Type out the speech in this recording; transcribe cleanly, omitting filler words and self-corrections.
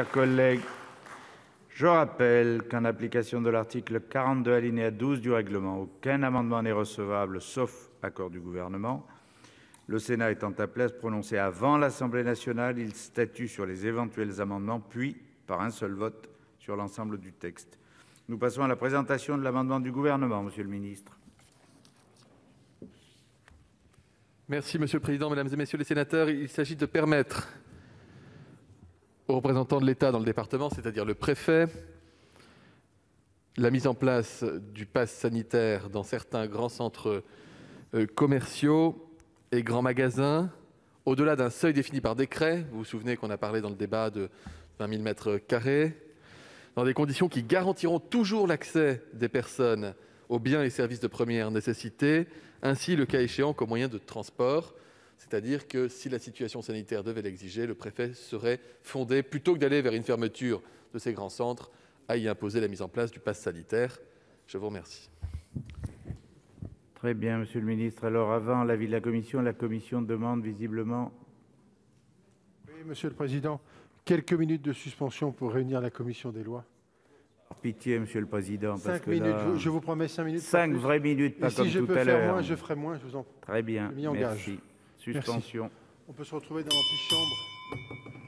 Chers collègues, je rappelle qu'en application de l'article 42 alinéa 12 du règlement, aucun amendement n'est recevable sauf accord du gouvernement. Le Sénat étant appelé à se prononcer avant l'Assemblée nationale, il statue sur les éventuels amendements, puis, par un seul vote, sur l'ensemble du texte. Nous passons à la présentation de l'amendement du gouvernement, Monsieur le ministre. Merci Monsieur le Président, Mesdames et Messieurs les sénateurs. Il s'agit de permettre aux représentants de l'État dans le département, c'est-à-dire le préfet, la mise en place du pass sanitaire dans certains grands centres commerciaux et grands magasins, au-delà d'un seuil défini par décret. Vous vous souvenez qu'on a parlé dans le débat de 20 000 mètres carrés, dans des conditions qui garantiront toujours l'accès des personnes aux biens et services de première nécessité, ainsi le cas échéant qu'aux moyens de transport. C'est-à-dire que si la situation sanitaire devait l'exiger, le préfet serait fondé, plutôt que d'aller vers une fermeture de ces grands centres, à y imposer la mise en place du pass sanitaire. Je vous remercie. Très bien, Monsieur le ministre. Alors, avant l'avis de la commission demande visiblement... Oui, Monsieur le Président, quelques minutes de suspension pour réunir la commission des lois. Pitié, Monsieur le Président. 5 minutes, là... je vous promets 5 minutes. 5 vraies minutes, pas comme tout à l'heure. Si je peux faire moins, je ferai moins, je vous en prie. Très bien, merci. Suspension. Merci. On peut se retrouver dans l'antichambre.